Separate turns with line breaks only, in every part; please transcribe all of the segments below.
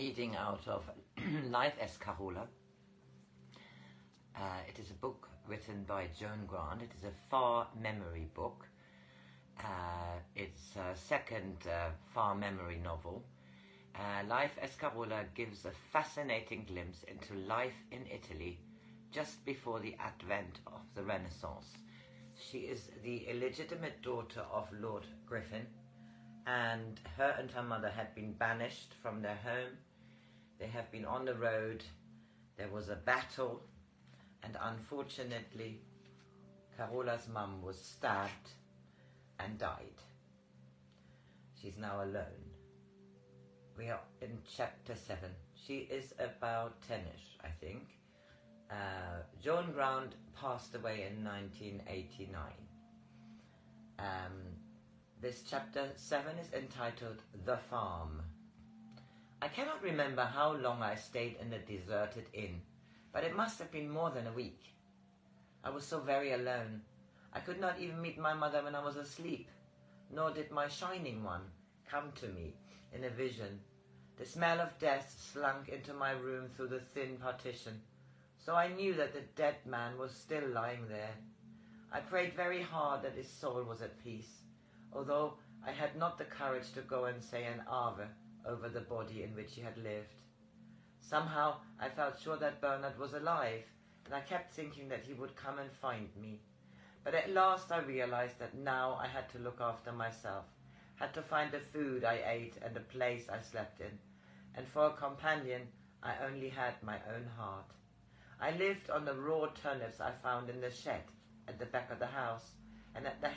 reading out of Life as Carola. It is a book written by Joan Grant. It is a far memory book. It's a second far memory novel. Life as Carola gives a fascinating glimpse into life in Italy just before the advent of the Renaissance. She is the illegitimate daughter of Lord Griffin, and her and her mother had been banished from their home. They have been on the road. There was a battle, and unfortunately Carola's mum was stabbed and died. She's now alone. We are in chapter 7. She is about 10ish, I think. Joan Grant passed away in 1989. This chapter 7 is entitled The Farm. I cannot remember how long I stayed in the deserted inn, but it must have been more than a week. I was so very alone. I could not even meet my mother when I was asleep, nor did my shining one come to me in a vision. The smell of death slunk into my room through the thin partition, so I knew that the dead man was still lying there. I prayed very hard that his soul was at peace, although I had not the courage to go and say an Ave over the body in which he had lived. Somehow I felt sure that Bernard was alive, and I kept thinking that he would come and find me. But at last I realized that now I had to look after myself, had to find the food I ate and the place I slept in, and for a companion I only had my own heart. I lived on the raw turnips I found in the shed at the back of the house, and as the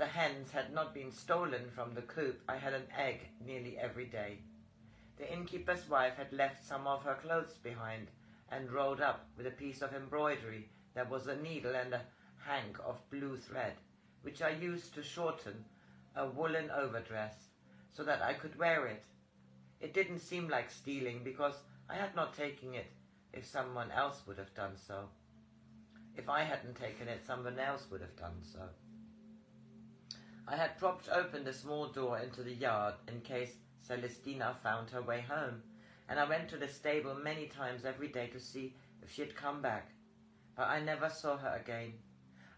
hens had not been stolen from the coop, I had an egg nearly every day. The innkeeper's wife had left some of her clothes behind, and rolled up with a piece of embroidery there was a needle and a hank of blue thread, which I used to shorten a woolen overdress, so that I could wear it. It didn't seem like stealing, because I had not taken it if someone else would have done so. If I hadn't taken it, someone else would have done so. I had propped open the small door into the yard in case Celestina found her way home, and I went to the stable many times every day to see if she had come back, but I never saw her again.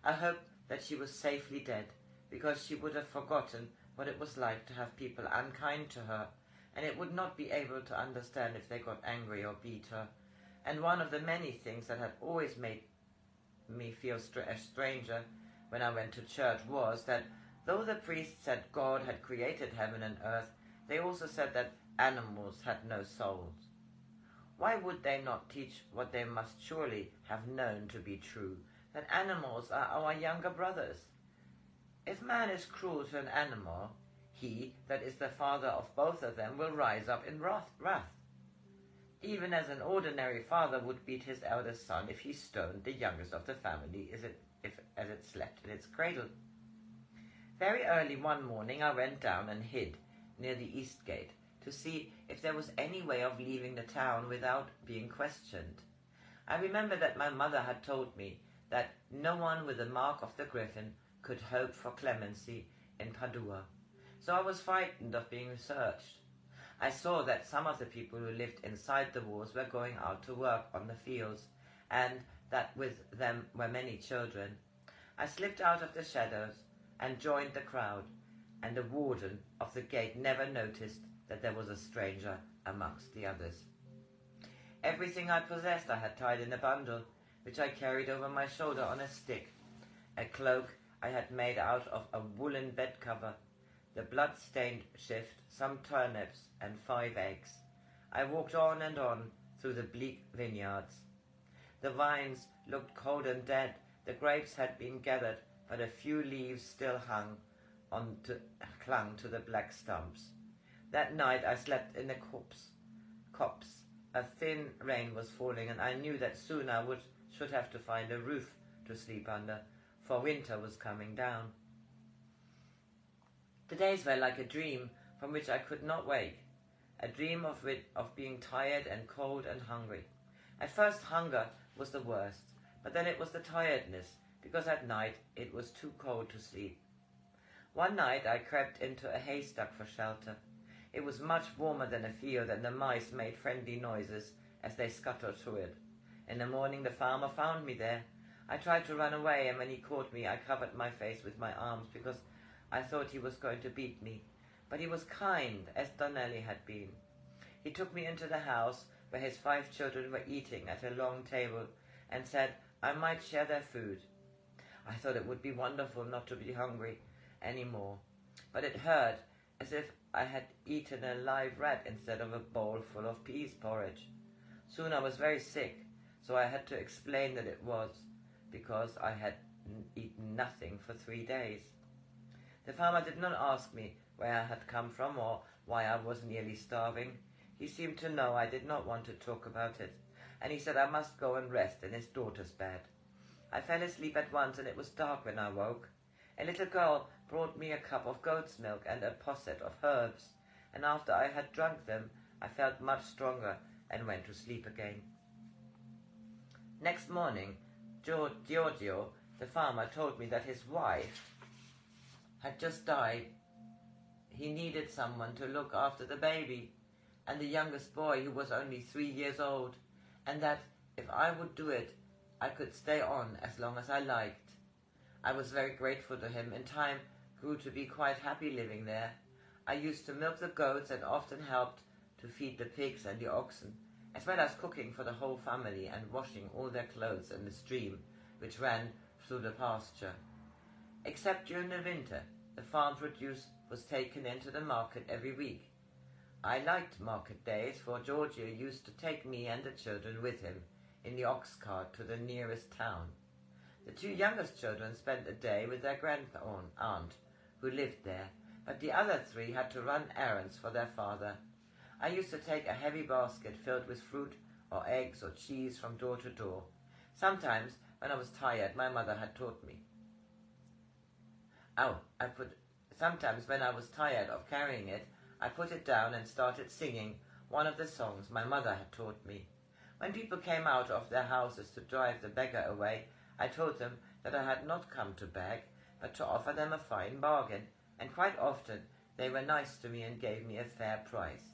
I hoped that she was safely dead, because she would have forgotten what it was like to have people unkind to her, and it would not be able to understand if they got angry or beat her. And one of the many things that had always made me feel a stranger when I went to church was that though the priests said God had created heaven and earth, they also said that animals had no souls. Why would they not teach what they must surely have known to be true, that animals are our younger brothers? If man is cruel to an animal, he that is the father of both of them will rise up in wrath, even as an ordinary father would beat his eldest son if he stoned the youngest of the family as it slept in its cradle. Very early one morning I went down and hid near the east gate to see if there was any way of leaving the town without being questioned. I remember that my mother had told me that no one with the mark of the griffin could hope for clemency in Padua, so I was frightened of being searched. I saw that some of the people who lived inside the walls were going out to work on the fields, and that with them were many children. I slipped out of the shadows and joined the crowd, and the warden of the gate never noticed that there was a stranger amongst the others. Everything I possessed I had tied in a bundle, which I carried over my shoulder on a stick. A cloak I had made out of a woolen bed cover, the blood-stained shift, some turnips, and 5 eggs. I walked on and on through the bleak vineyards. The vines looked cold and dead. The grapes had been gathered, but a few leaves still clung to the black stumps. That night I slept in a copse. A thin rain was falling, and I knew that soon I should have to find a roof to sleep under, for winter was coming down. The days were like a dream from which I could not wake, a dream of being tired and cold and hungry. At first hunger was the worst, but then it was the tiredness, because at night it was too cold to sleep. One night I crept into a haystack for shelter. It was much warmer than a field, and the mice made friendly noises as they scuttled through it. In the morning the farmer found me there. I tried to run away, and when he caught me I covered my face with my arms because I thought he was going to beat me. But he was kind, as Donnelly had been. He took me into the house where his 5 children were eating at a long table and said I might share their food. I thought it would be wonderful not to be hungry any more, but it hurt as if I had eaten a live rat instead of a bowl full of peas porridge. Soon I was very sick, so I had to explain that it was because I had eaten nothing for 3 days. The farmer did not ask me where I had come from or why I was nearly starving. He seemed to know I did not want to talk about it, and he said I must go and rest in his daughter's bed. I fell asleep at once, and it was dark when I woke. A little girl brought me a cup of goat's milk and a posset of herbs, and after I had drunk them, I felt much stronger and went to sleep again. Next morning, Giorgio, the farmer, told me that his wife had just died. He needed someone to look after the baby and the youngest boy, who was only 3 years old, and that if I would do it, I could stay on as long as I liked. I was very grateful to him. In time, grew to be quite happy living there. I used to milk the goats and often helped to feed the pigs and the oxen, as well as cooking for the whole family and washing all their clothes in the stream which ran through the pasture. Except during the winter, the farm produce was taken into the market every week. I liked market days, for Giorgio used to take me and the children with him in the ox cart to the nearest town. The 2 youngest children spent a day with their aunt, who lived there, but the other 3 had to run errands for their father. I used to take a heavy basket filled with fruit or eggs or cheese from door to door. Sometimes, when I was tired, my mother had taught me. Sometimes, when I was tired of carrying it, I put it down and started singing one of the songs my mother had taught me. When people came out of their houses to drive the beggar away, I told them that I had not come to beg, but to offer them a fine bargain, and quite often they were nice to me and gave me a fair price.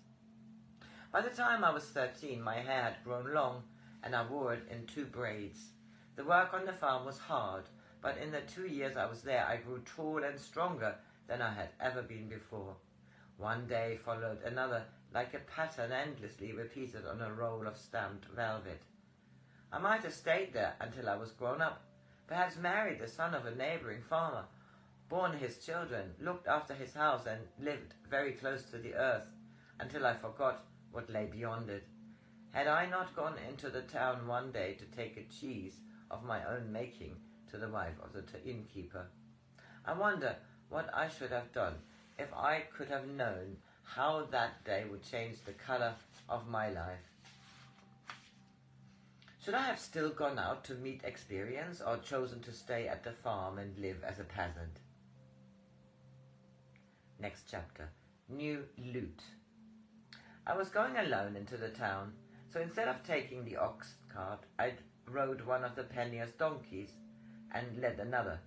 By the time I was 13, my hair had grown long, and I wore it in 2 braids. The work on the farm was hard, but in the 2 years I was there, I grew tall and stronger than I had ever been before. One day followed another, like a pattern endlessly repeated on a roll of stamped velvet. I might have stayed there until I was grown up, perhaps married the son of a neighbouring farmer, borne his children, looked after his house, and lived very close to the earth until I forgot what lay beyond it. Had I not gone into the town one day to take a cheese of my own making to the wife of the innkeeper? I wonder what I should have done if I could have known how that day would change the colour of my life. Should I have still gone out to meet experience, or chosen to stay at the farm and live as a peasant? Next chapter. New LUTE. I was going alone into the town, so instead of taking the ox cart, I rode one of the panniers' donkeys and led another.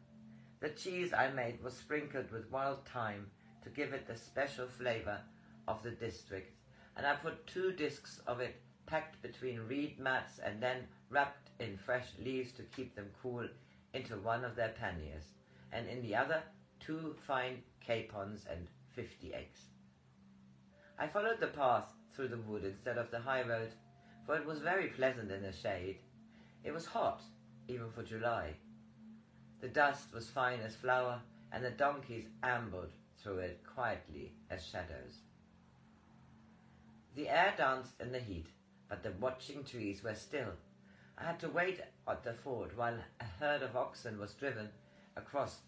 The cheese I made was sprinkled with wild thyme to give it the special flavour of the district, and I put 2 discs of it packed between reed mats and then wrapped in fresh leaves to keep them cool into one of their panniers, and in the other 2 fine capons and 50 eggs. I followed the path through the wood instead of the high road, for it was very pleasant in the shade. It was hot, even for July. The dust was fine as flour, and the donkeys ambled through it quietly as shadows. The air danced in the heat, but the watching trees were still. I had to wait at the ford while a herd of oxen was driven across,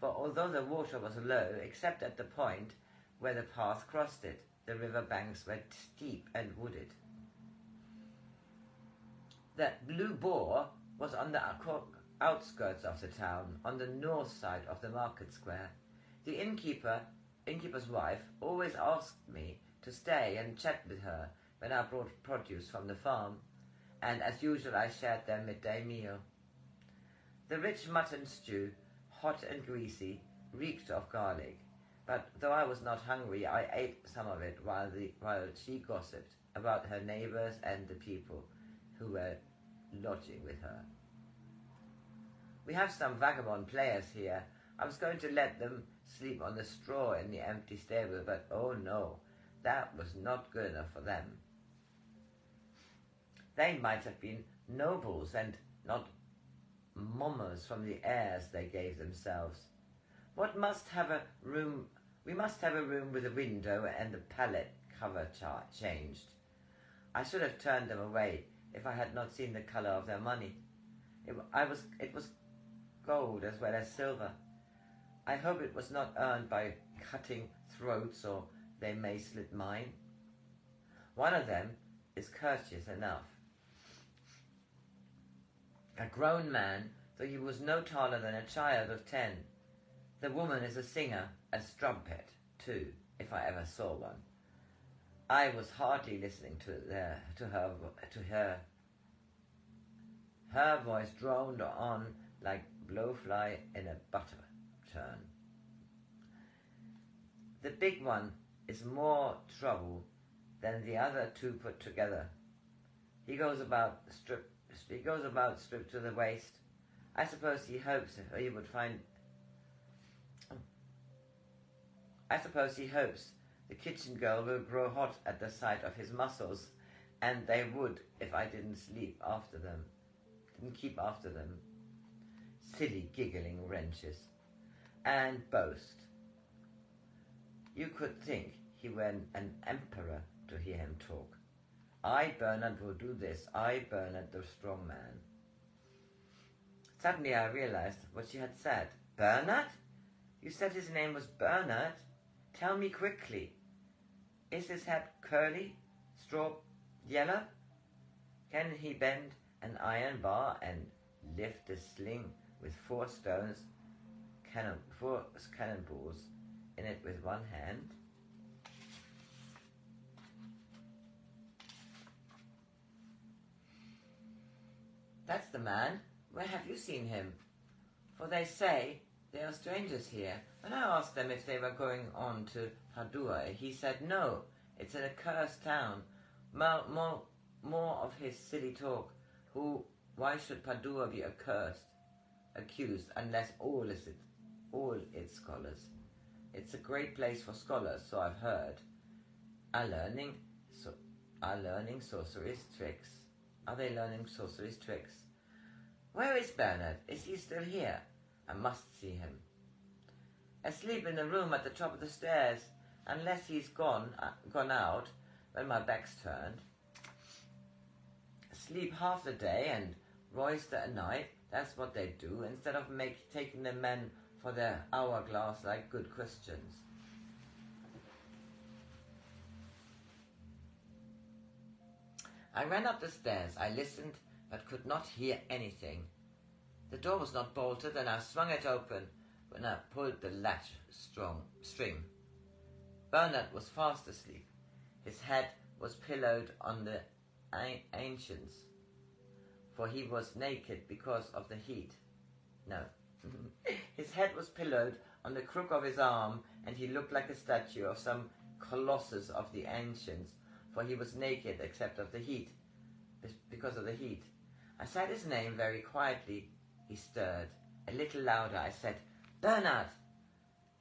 for although the water was low, except at the point where the path crossed it, the river banks were steep and wooded. The Blue Boar was on the outskirts of the town, on the north side of the market square. The innkeeper's wife, always asked me to stay and chat with her when I brought produce from the farm, and as usual I shared their midday meal. The rich mutton stew, hot and greasy, reeked of garlic. But though I was not hungry, I ate some of it while she gossiped about her neighbours and the people who were lodging with her. We have some vagabond players here. I was going to let them sleep on the straw in the empty stable, but oh no, that was not good enough for them. They might have been nobles and not mummers from the airs they gave themselves. We must have a room with a window and the pallet cover changed. I should have turned them away if I had not seen the colour of their money. It was gold as well as silver. I hope it was not earned by cutting throats, or they may slit mine. One of them is courteous enough. A grown man, though he was no taller than a child of 10. The woman is a singer, a strumpet, too, if I ever saw one. I was hardly listening to her. Her voice droned on like blowfly in a butter churn. The big one is more trouble than the other two put together. He goes about stripped to the waist. I suppose he hopes the kitchen girl will grow hot at the sight of his muscles, and they would if I didn't keep after them. Silly giggling wretches. And boast. You could think he were an emperor to hear him talk. I, Bernard, will do this. I, Bernard, the strong man. Suddenly I realized what she had said. Bernard? You said his name was Bernard? Tell me quickly. Is his head curly, straw yellow? Can he bend an iron bar and lift a sling with 4 cannonballs in it with one hand? That's the man. Where have you seen him? For they say they are strangers here. When I asked them if they were going on to Padua, he said no, it's an accursed town. More of his silly talk. Why should Padua be accused, unless all its scholars? It's a great place for scholars, so I've heard. Are learning sorcerer's tricks? Are they learning sorcerer's tricks? Where is Bernard? Is he still here? I must see him. Asleep in the room at the top of the stairs, unless he's gone out when my back's turned. Sleep half the day and roister at night. That's what they do, instead of taking the men for their hourglass like good Christians. I ran up the stairs. I listened, but could not hear anything. The door was not bolted, and I swung it open when I pulled the latch string. Bernard was fast asleep. His head was pillowed on the ancients, for he was naked because of the heat. No. His head was pillowed on the crook of his arm, and he looked like a statue of some colossus of the ancients, for he was naked except of the heat, because of the heat. I said his name very quietly. He stirred. A little louder I said, Bernard!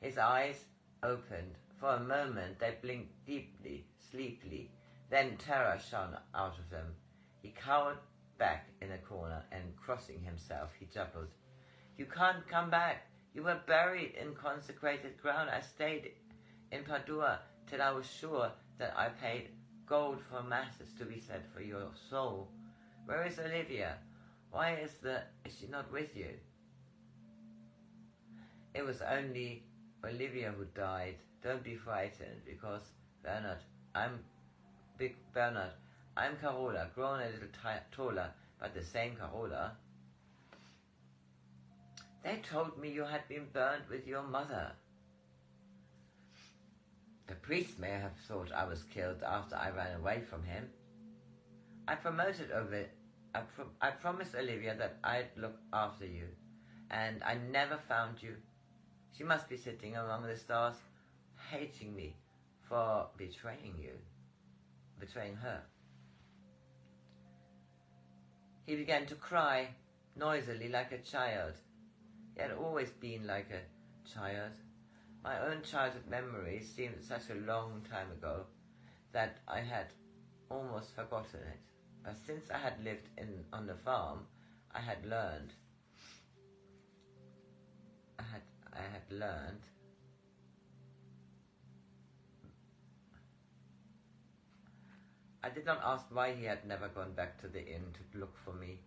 His eyes opened. For a moment they blinked deeply, sleepily. Then terror shone out of them. He cowered back in a corner, and crossing himself, he jubbled, You can't come back. You were buried in consecrated ground. I stayed in Padua till I was sure that I paid gold for masses to be said for your soul. Where is Olivia? Why is she not with you? It was only Olivia who died. Don't be frightened, because Bernard, I'm Carola, grown a little taller, but the same Carola. They told me you had been burned with your mother. The priest may have thought I was killed after I ran away from him. I promised Olivia that I'd look after you. and I never found you. She must be sitting among the stars, hating me for betraying her. He began to cry noisily like a child. He had always been like a child. My own childhood memories seemed such a long time ago that I had almost forgotten it. But since I had lived on the farm, I had learned. I did not ask why he had never gone back to the inn to look for me.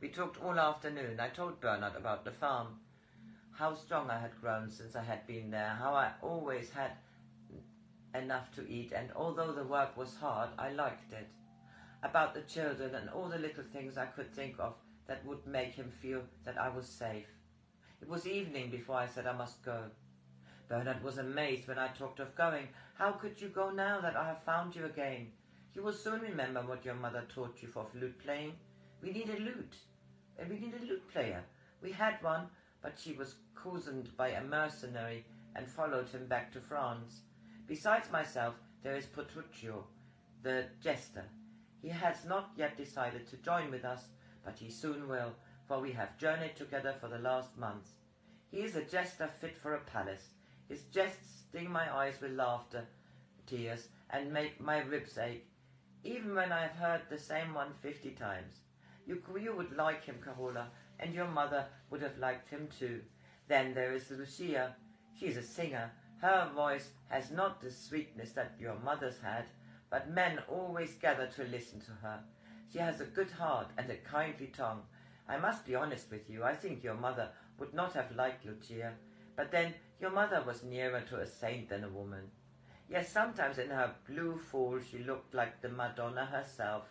We talked all afternoon. I told Bernard about the farm, how strong I had grown since I had been there, how I always had enough to eat, and although the work was hard, I liked it. About the children and all the little things I could think of that would make him feel that I was safe. It was evening before I said I must go. Bernard was amazed when I talked of going. How could you go now that I have found you again? You will soon remember what your mother taught you for flute playing. We need a lute. We need a lute player. We had one, but she was cozened by a mercenary and followed him back to France. Besides myself, there is Petruccio, the jester. He has not yet decided to join with us, but he soon will, for we have journeyed together for the last months. He is a jester fit for a palace. His jests sting my eyes with laughter, tears, and make my ribs ache, even when I have heard the same one 50 times. You would like him, Carola, and your mother would have liked him too. Then there is Lucia. She is a singer. Her voice has not the sweetness that your mother's had, but men always gather to listen to her. She has a good heart and a kindly tongue. I must be honest with you. I think your mother would not have liked Lucia, but then your mother was nearer to a saint than a woman. Yes, sometimes in her blue fall she looked like the Madonna herself,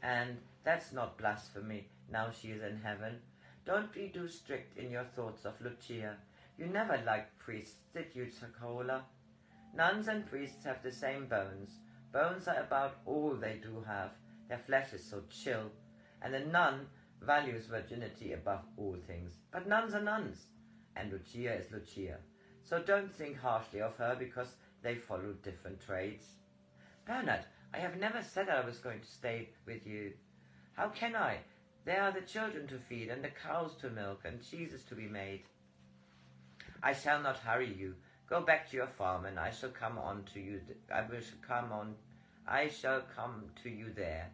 and that's not blasphemy, now she is in heaven. Don't be too strict in your thoughts of Lucia. You never liked priests, did you, Carola? Nuns and priests have the same bones. Bones are about all they do have. Their flesh is so chill, and a nun values virginity above all things. But nuns are nuns, and Lucia is Lucia. So don't think harshly of her because they follow different trades. Bernard, I have never said I was going to stay with you. How can I? There are the children to feed, and the cows to milk, and cheeses to be made. I shall not hurry you. Go back to your farm, and I shall come to you there.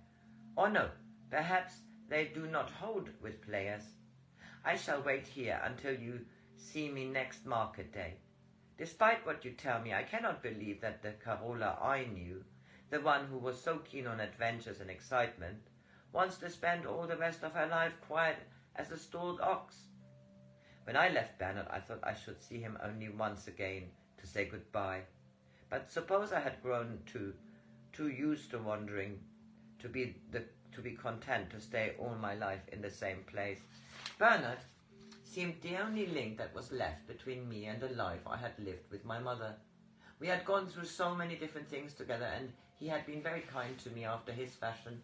Or no, perhaps they do not hold with players. I shall wait here until you see me next market day. Despite what you tell me, I cannot believe that the Carola I knew, the one who was so keen on adventures and excitement, wants to spend all the rest of her life quiet as a stalled ox. When I left Bernard, I thought I should see him only once again to say goodbye. But suppose I had grown too used to wandering to be content to stay all my life in the same place. Bernard seemed the only link that was left between me and the life I had lived with my mother. We had gone through so many different things together, and he had been very kind to me after his fashion.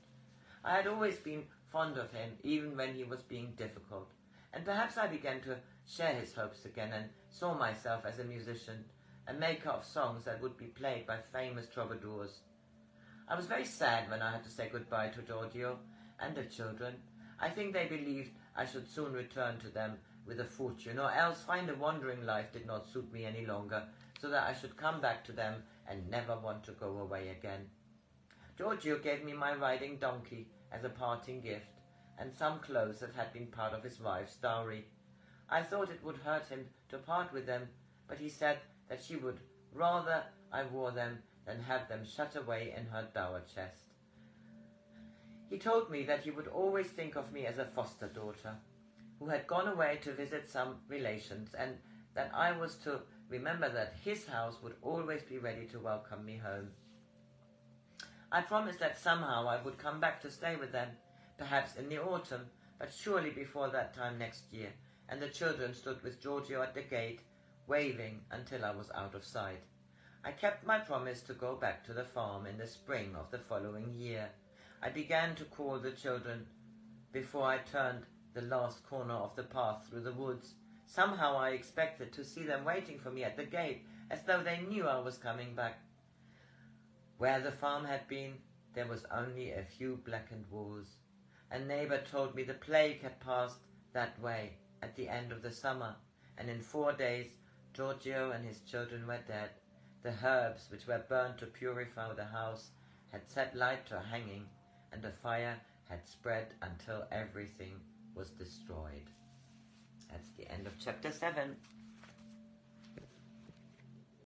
I had always been fond of him, even when he was being difficult, and perhaps I began to share his hopes again and saw myself as a musician, a maker of songs that would be played by famous troubadours. I was very sad when I had to say goodbye to Giorgio and the children. I think they believed I should soon return to them with a fortune, or else find a wandering life did not suit me any longer, so that I should come back to them and never want to go away again. Giorgio gave me my riding donkey as a parting gift, and some clothes that had been part of his wife's dowry. I thought it would hurt him to part with them, but he said that she would rather I wore them than have them shut away in her dower chest. He told me that he would always think of me as a foster daughter, who had gone away to visit some relations, and that I was to remember that his house would always be ready to welcome me home. I promised that somehow I would come back to stay with them, perhaps in the autumn, but surely before that time next year, and the children stood with Giorgio at the gate, waving until I was out of sight. I kept my promise to go back to the farm in the spring of the following year. I began to call the children before I turned the last corner of the path through the woods. Somehow I expected to see them waiting for me at the gate, as though they knew I was coming back. Where the farm had been, there was only a few blackened walls. A neighbour told me the plague had passed that way at the end of the summer, and in 4 days Giorgio and his children were dead. The herbs which were burnt to purify the house had set light to a hanging, and the fire had spread until everything was destroyed. That's the end of chapter 7.